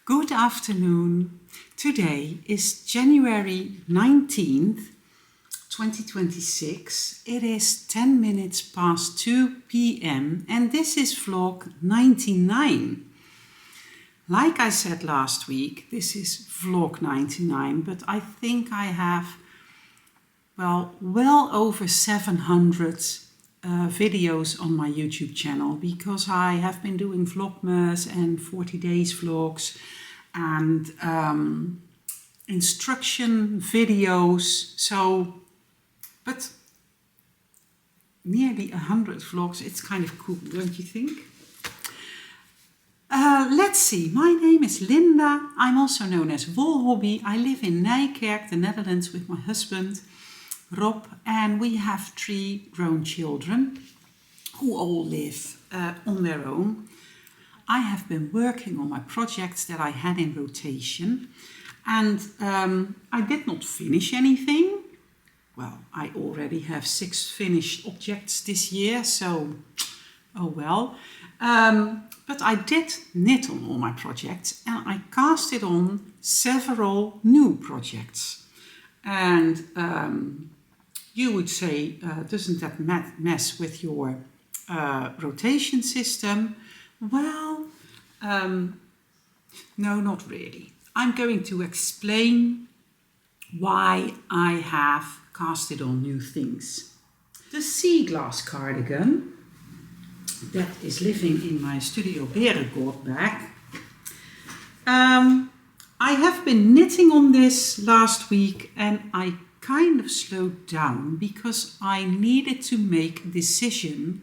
Good afternoon. Today is January 19th, 2026. It is 10 minutes past 2 p.m. and this is vlog 99. Like I said last week, this is vlog 99, but I think I have, well over 700 videos on my YouTube channel, because I have been doing Vlogmas and 40 days vlogs and instruction videos. But nearly 100 vlogs, it's kind of cool, don't you think? Let's see, my name is Linda. I'm also known as Wol Hobby. I live in Nijkerk, the Netherlands, with my husband Rob, and we have 3 grown children who all live on their own. I have been working on my projects that I had in rotation, and I did not finish anything. Well, I already have 6 finished objects this year, so oh well. But I did knit on all my projects, and I casted on several new projects. And you would say, doesn't that mess with your rotation system? Well, no, not really. I'm going to explain why I have casted on new things. The sea glass cardigan that is living in my Studio Berengoord bag. I have been knitting on this last week, and I kind of slowed down because I needed to make a decision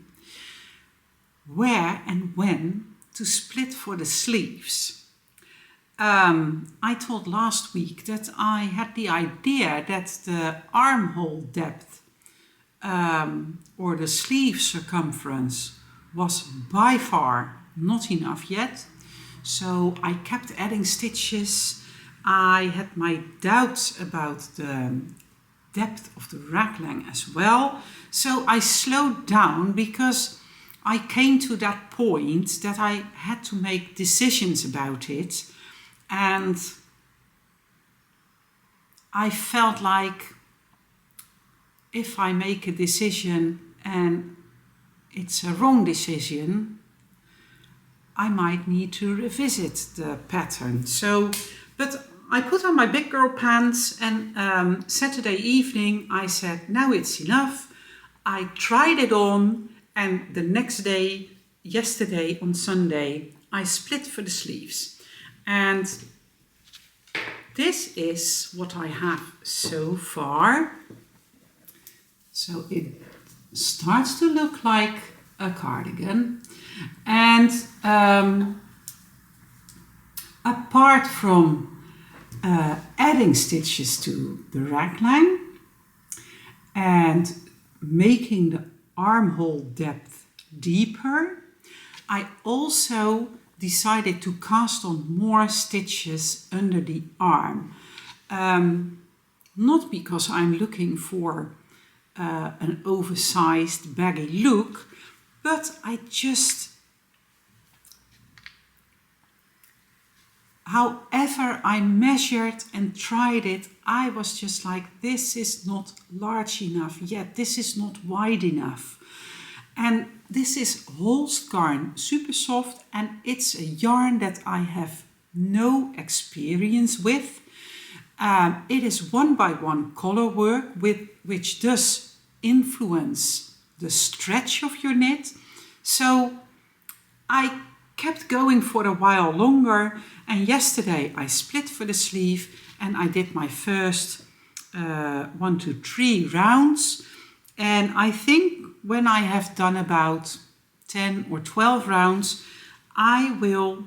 where and when to split for the sleeves. I told last week that I had the idea that the armhole depth or the sleeve circumference was by far not enough yet. So I kept adding stitches. I had my doubts about the depth of the raglan as well. So I slowed down because I came to that point that I had to make decisions about it. And I felt like if I make a decision and it's a wrong decision, I might need to revisit the pattern. But I put on my big girl pants, and Saturday evening I said, now it's enough. I tried it on, and the next day, yesterday on Sunday, I split for the sleeves. And this is what I have so far. So it starts to look like a cardigan. And apart from adding stitches to the raglan and making the armhole depth deeper, I also decided to cast on more stitches under the arm. Not because I'm looking for an oversized baggy look, but however I measured and tried it, I was just like, this is not large enough yet, this is not wide enough. And this is Holst yarn, super soft, and it's a yarn that I have no experience with. It is 1x1 color work, which does influence the stretch of your knit. So I kept going for a while longer, and yesterday I split for the sleeve and I did my first 1, 2, 3 rounds. And I think when I have done about 10 or 12 rounds, I will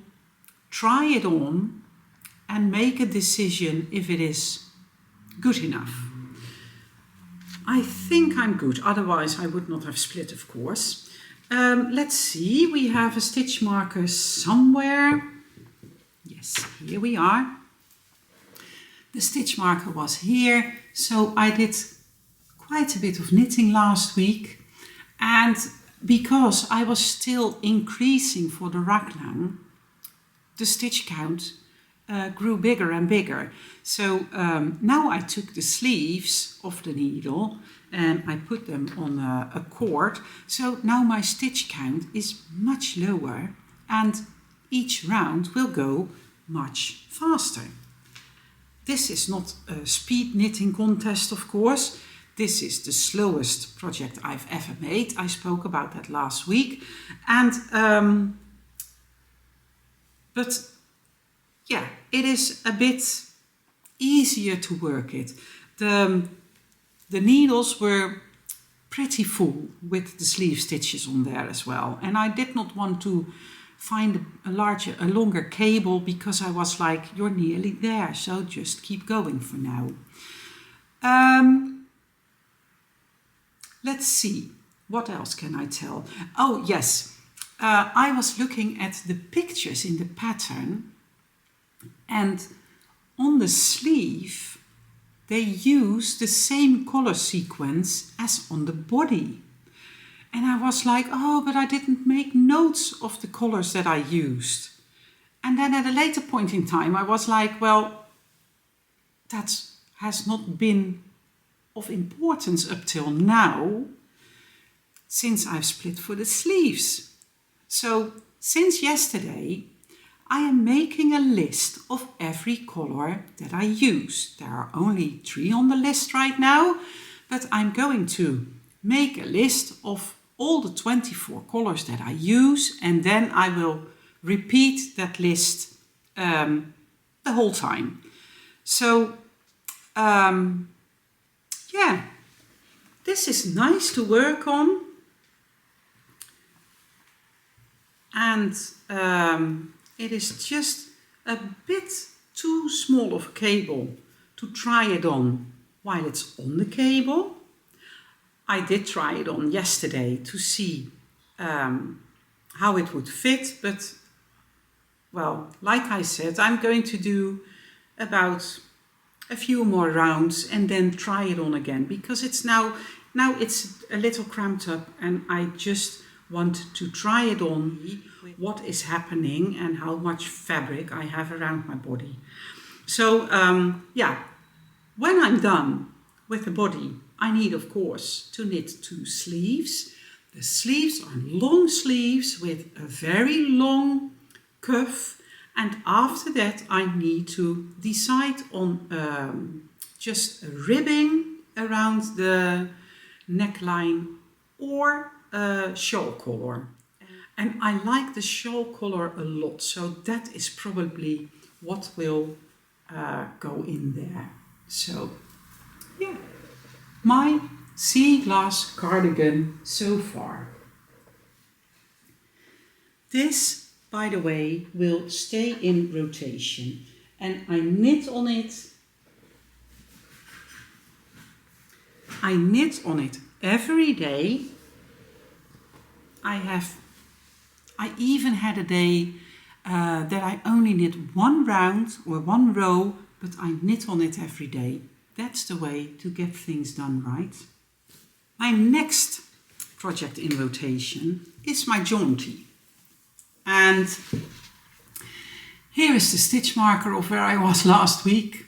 try it on and make a decision if it is good enough. I think I'm good, otherwise I would not have split, of course. Let's see, we have a stitch marker somewhere. Yes, here we are. The stitch marker was here, so I did quite a bit of knitting last week, and because I was still increasing for the raglan, the stitch count, grew bigger and bigger. So now I took the sleeves of the needle and I put them on a cord. So now my stitch count is much lower and each round will go much faster. This is not a speed knitting contest, of course. This is the slowest project I've ever made. I spoke about that last week. And but yeah, it is a bit easier to work it. The needles were pretty full with the sleeve stitches on there as well. And I did not want to find a longer cable because I was like, you're nearly there, so just keep going for now. Let's see, what else can I tell? Oh yes, I was looking at the pictures in the pattern, and on the sleeve they use the same color sequence as on the body. And I was like, oh, but I didn't make notes of the colors that I used. And then at a later point in time, I was like, well, that has not been of importance up till now, since I've split for the sleeves. So since yesterday, I am making a list of every color that I use. There are only 3 on the list right now, but I'm going to make a list of all the 24 colors that I use, and then I will repeat that list the whole time. So yeah, this is nice to work on, and it is just a bit too small of a cable to try it on while it's on the cable. I did try it on yesterday to see how it would fit, but well, like I said, I'm going to do about a few more rounds and then try it on again, because it's now it's a little cramped up and I just want to try it on, what is happening and how much fabric I have around my body. So yeah, when I'm done with the body, I need, of course, to knit 2 sleeves. The sleeves are long sleeves with a very long cuff, and after that I need to decide on just a ribbing around the neckline or a shawl collar. And I like the shawl collar a lot, so that is probably what will go in there. So yeah, my sea glass cardigan so far. This, by the way, will stay in rotation, and I knit on it. I knit on it every day. I even had a day that I only knit 1 round or 1 row, but I knit on it every day. That's the way to get things done right. My next project in rotation is my jaunty. And here is the stitch marker of where I was last week.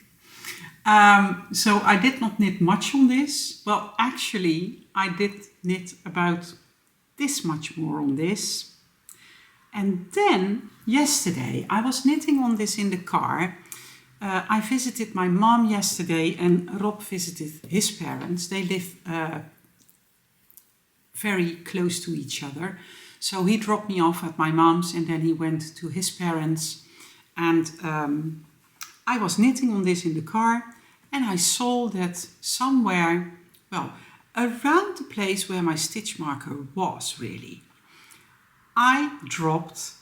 So I did not knit much on this. Well, actually, I did knit about this much more on this. And then yesterday I was knitting on this in the car. I visited my mom yesterday and Rob visited his parents. They live very close to each other. So he dropped me off at my mom's and then he went to his parents. And I was knitting on this in the car and I saw that somewhere, well, around the place where my stitch marker was really, I dropped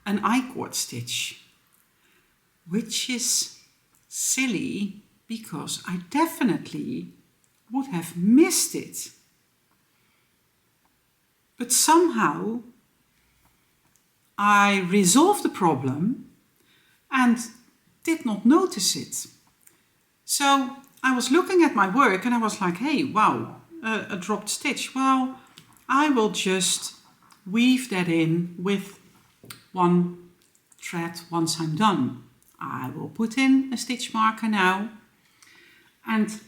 an I-cord stitch, which is silly because I definitely would have missed it. But somehow I resolved the problem and did not notice it. So I was looking at my work and I was like, hey, wow, a dropped stitch. Well, I will just weave that in with 1 thread once I'm done. I will put in a stitch marker now. And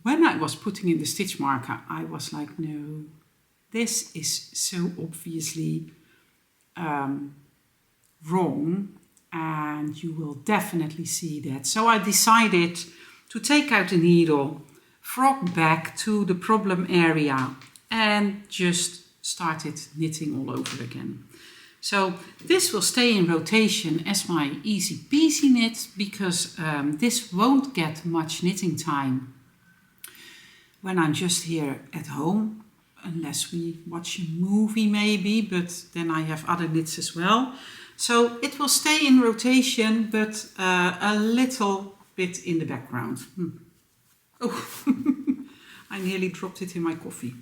when I was putting in the stitch marker, I was like, no, this is so obviously wrong, and you will definitely see that. So I decided to take out the needle, frog back to the problem area, and just started knitting all over again. So this will stay in rotation as my easy peasy knit, because this won't get much knitting time when I'm just here at home, unless we watch a movie maybe, but then I have other knits as well. So it will stay in rotation, but a little bit in the background. Oh, I nearly dropped it in my coffee.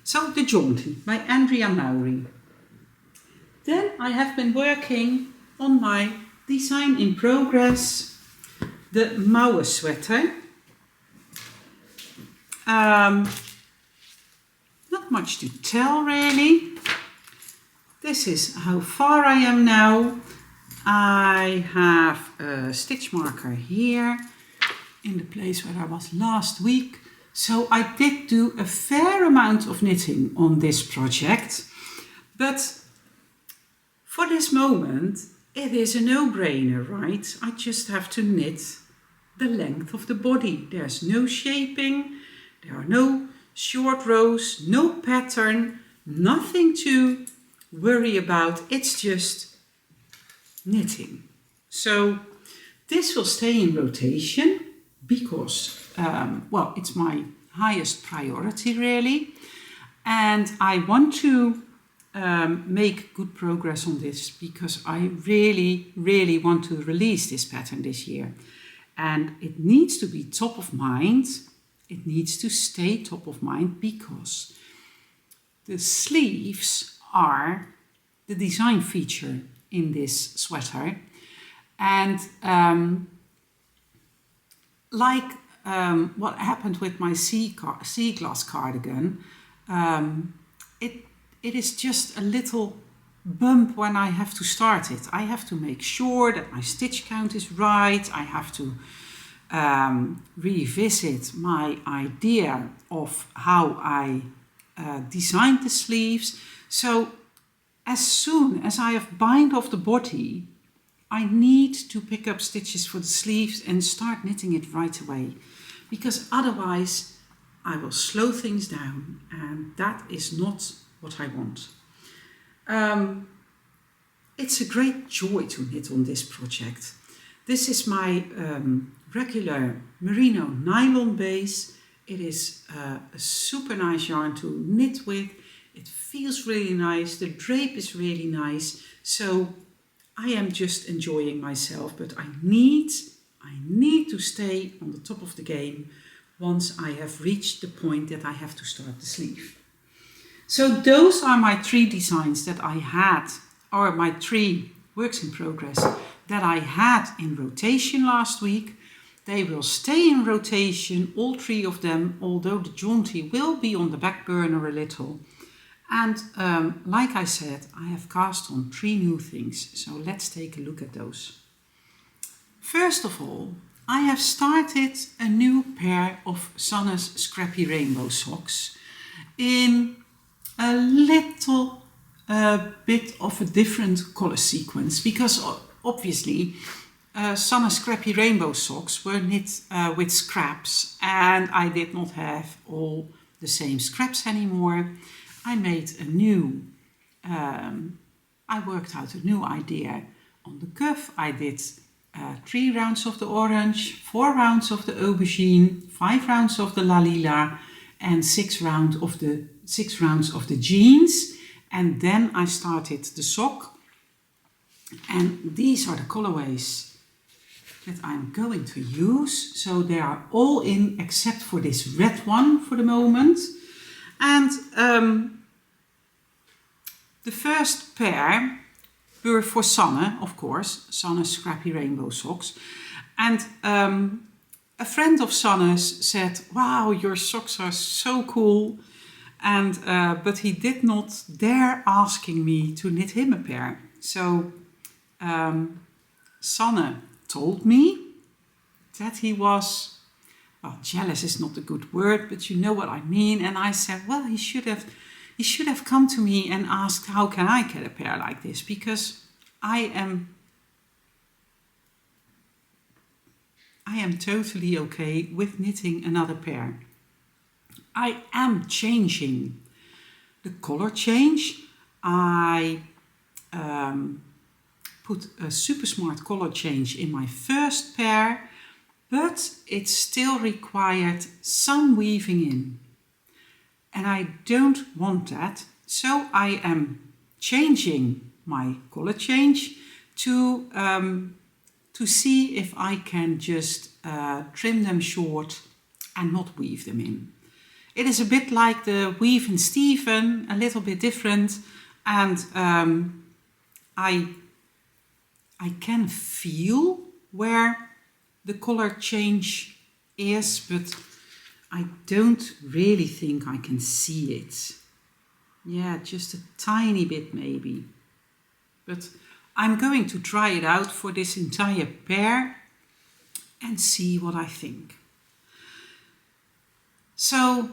So the Jaunty by Andrea Mauweh. Then I have been working on my design in progress, the Mauweh sweater. Not much to tell really. This is how far I am now. I have a stitch marker here in the place where I was last week. So I did do a fair amount of knitting on this project, but for this moment it is a no-brainer, right? I just have to knit the length of the body. There's no shaping, there are no short rows, no pattern, nothing to worry about. It's just knitting. So this will stay in rotation because, well, it's my highest priority really. And I want to make good progress on this because I really, really want to release this pattern this year. And it needs to be top of mind. It needs to stay top of mind because the sleeves are the design feature in this sweater. And like what happened with my sea glass cardigan, it is just a little bump when I have to start it. I have to make sure that my stitch count is right. I have to revisit my idea of how I designed the sleeves. So as soon as I have bind off the body, I need to pick up stitches for the sleeves and start knitting it right away, because otherwise I will slow things down, and that is not what I want. It's a great joy to knit on this project. This is my regular merino nylon base. It is a super nice yarn to knit with. It feels really nice. The drape is really nice. So I am just enjoying myself, but I need to stay on the top of the game once I have reached the point that I have to start the sleeve. So those are my 3 designs that I had, or my 3 works in progress that I had in rotation last week. They will stay in rotation, all 3 of them, although the jaunty will be on the back burner a little. And like I said, I have cast on 3 new things, so let's take a look at those. First of all, I have started a new pair of Sanne's Scrappy Rainbow socks in a little bit of a different color sequence, because obviously Sanne's Scrappy Rainbow socks were knit with scraps, and I did not have all the same scraps anymore. I made a new, I worked out a new idea on the cuff. I did 3 rounds of the orange, 4 rounds of the aubergine, 5 rounds of the lalila, and 6 rounds of the jeans. And then I started the sock. And these are the colorways that I'm going to use. So they are all in except for this red one for the moment. And the first pair were for Sanne, of course, Sanne's Scrappy Rainbow socks. And a friend of Sanne's said, "Wow, your socks are so cool." And but he did not dare asking me to knit him a pair. So Sanne told me that he was, well, jealous is not a good word, but you know what I mean. And I said, well, he should have come to me and asked, how can I get a pair like this? Because I am totally okay with knitting another pair. I am changing the color change. I put a super smart color change in my first pair, but it still required some weaving in. And I don't want that, so I am changing my color change to see if I can just trim them short and not weave them in. It is a bit like the Weave and Steven, a little bit different, and I can feel where the color change is, but I don't really think I can see it. Yeah, just a tiny bit maybe. But I'm going to try it out for this entire pair and see what I think. So,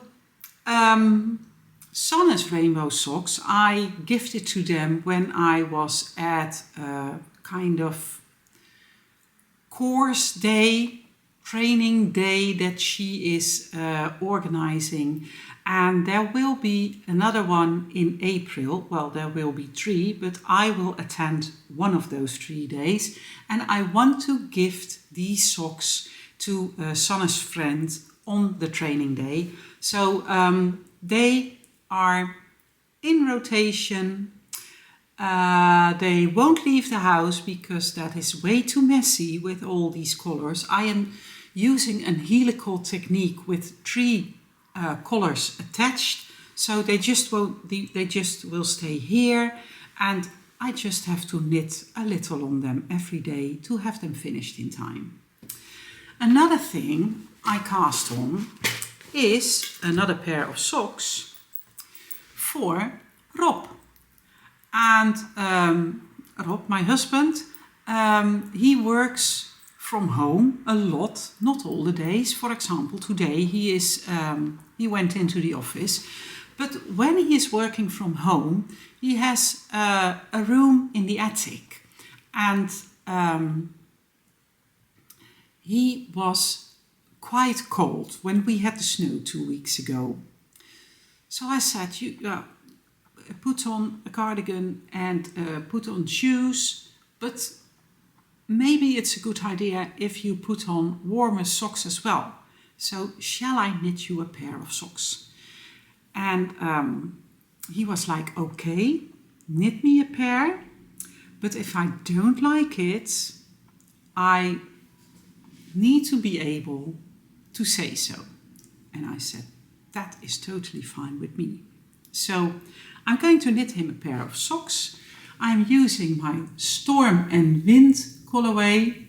Sanne's rainbow socks, I gifted to them when I was at a kind of course day, training day that she is organizing. And there will be another one in April. Well, there will be 3, but I will attend one of those 3 days. And I want to gift these socks to Sanne's friend on the training day. So they are in rotation. They won't leave the house because that is way too messy with all these colors. I am using a helical technique with 3 colors attached, so they just will stay here, and I just have to knit a little on them every day to have them finished in time. Another thing I cast on is another pair of socks for Rob. And Rob, my husband, he works from home a lot, not all the days. For example, today he went into the office, but when he is working from home, he has a room in the attic, and he was quite cold when we had the snow 2 weeks ago. So I said, put on a cardigan and put on shoes, but maybe it's a good idea if you put on warmer socks as well. So shall I knit you a pair of socks? And he was like, okay, knit me a pair, but if I don't like it, I need to be able to say so. And I said, that is totally fine with me. So I'm going to knit him a pair of socks. I'm using my Storm and Wind colorway.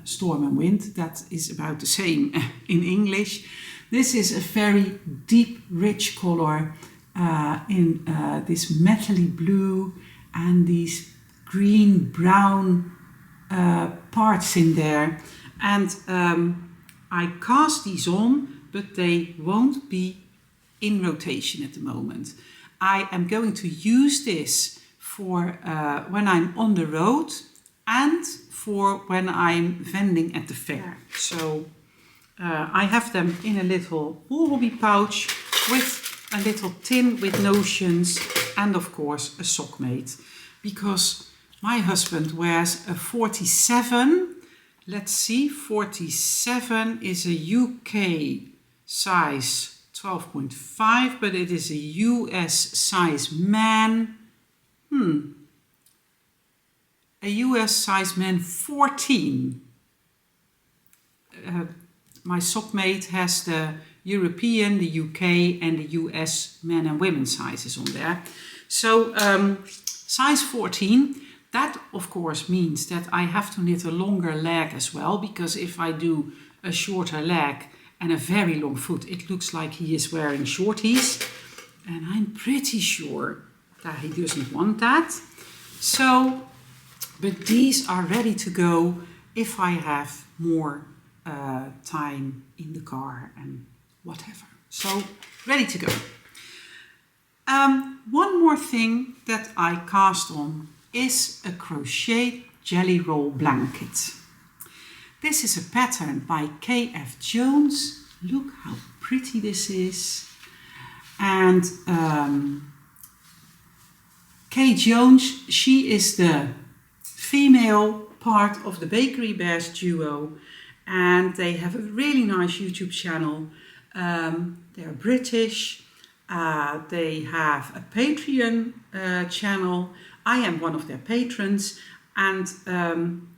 Storm and Wind, that is about the same in English. This is a very deep, rich color in this metally blue and these green-brown parts in there. And I cast these on, but they won't be in rotation at the moment. I am going to use this for when I'm on the road and for when I'm vending at the fair. So I have them in a little woolly pouch with a little tin with notions and of course a sock mate, because my husband wears a 47. Let's see, 47 is a UK size 12.5, but it is a US size man. A US size man 14. My sock mate has the European, the UK and the US men and women sizes on there. So size 14, that of course means that I have to knit a longer leg as well, because if I do a shorter leg and a very long foot, it looks like he is wearing shorties. And I'm pretty sure that he doesn't want that. So But these are ready to go if I have more time in the car and whatever. So ready to go. One more thing that I cast on is a crochet jelly roll blanket. This is a pattern by K.F. Jones. Look how pretty this is. And K. Jones, she is the female part of the Bakery Bears duo, and they have a really nice YouTube channel. They're British. They have a Patreon channel. I am one of their patrons, and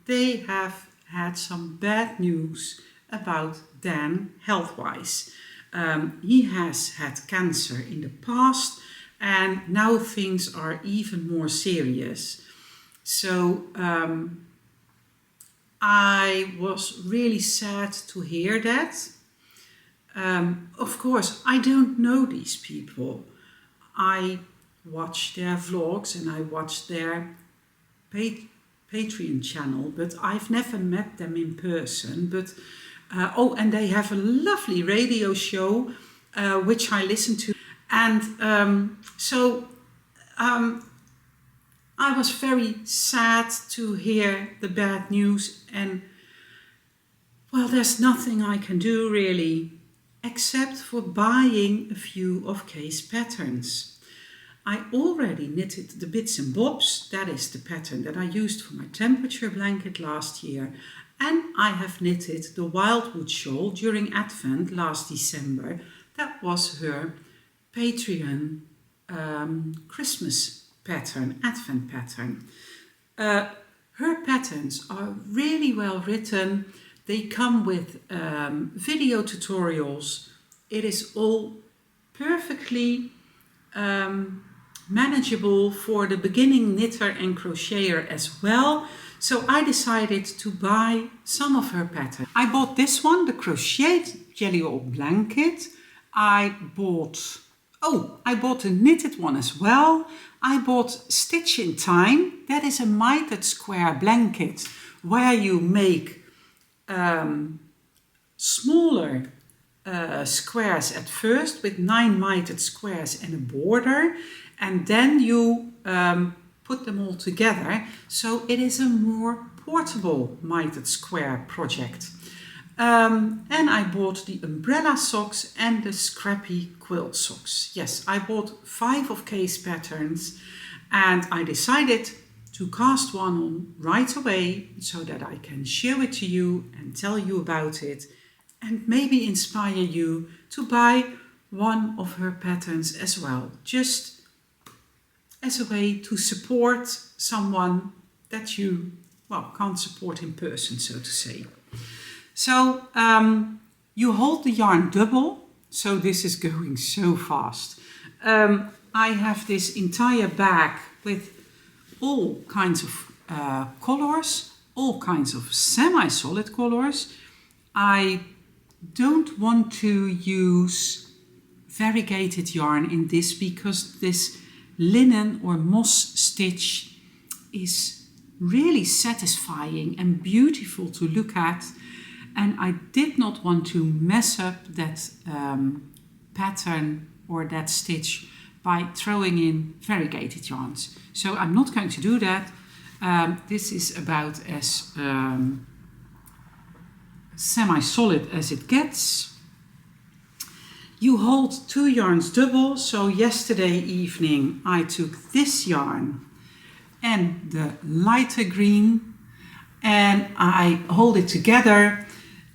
they have had some bad news about Dan health-wise. He has had cancer in the past, and now things are even more serious. So I was really sad to hear that. Of course, I don't know these people. I watch their vlogs and I watch their Patreon channel, but I've never met them in person. But oh, and they have a lovely radio show which I listen to. And so I was very sad to hear the bad news, and well, there's nothing I can do really, except for buying a few of Kay's patterns. I already knitted the bits and bobs. That is the pattern that I used for my temperature blanket last year. And I have knitted the Wildwood shawl during Advent last December. That was her Patreon Christmas pattern, Advent pattern. Her patterns are really well written. They come with video tutorials. It is all perfectly manageable for the beginning knitter and crocheter as well. So I decided to buy some of her patterns. I bought this one, the Crocheted Jelly Roll Blanket. I bought a knitted one as well. I bought Stitch in Time. That is a mitered square blanket where you make smaller squares at first with 9 mitered squares and a border, and then you put them all together, so it is a more portable mitered square project. And I bought the umbrella socks and the scrappy quilt socks. Yes, I bought 5 of Kay's patterns, and I decided to cast one on right away so that I can show it to you and tell you about it, and maybe inspire you to buy one of her patterns as well, just as a way to support someone that you, well, can't support in person, so to say. So you hold the yarn double, so this is going so fast. I have this entire bag with all kinds of colors, all kinds of semi-solid colors. I don't want to use variegated yarn in this because this linen or moss stitch is really satisfying and beautiful to look at, and I did not want to mess up that pattern or that stitch by throwing in variegated yarns. So I'm not going to do that. This is about as semi-solid as it gets. You hold 2 yarns double, so yesterday evening I took this yarn and the lighter green, and I hold it together,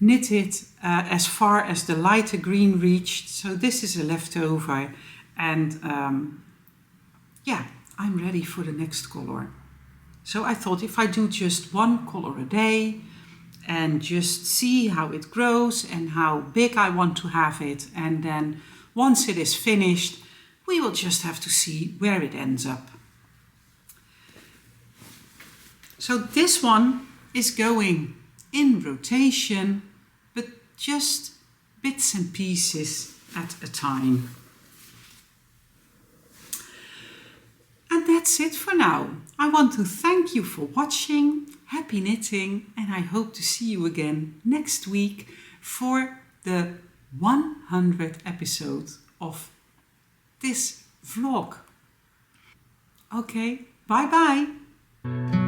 knit it as far as the lighter green reached. So this is a leftover, and yeah, I'm ready for the next color. So I thought if I do just 1 color a day and just see how it grows and how big I want to have it, and then once it is finished, we will just have to see where it ends up. So this one is going in rotation, but just bits and pieces at a time. And that's that's it for now. I want to thank you for watching. Happy knitting, and I hope to see you again next week for the 100th episode of this vlog. Okay, bye bye.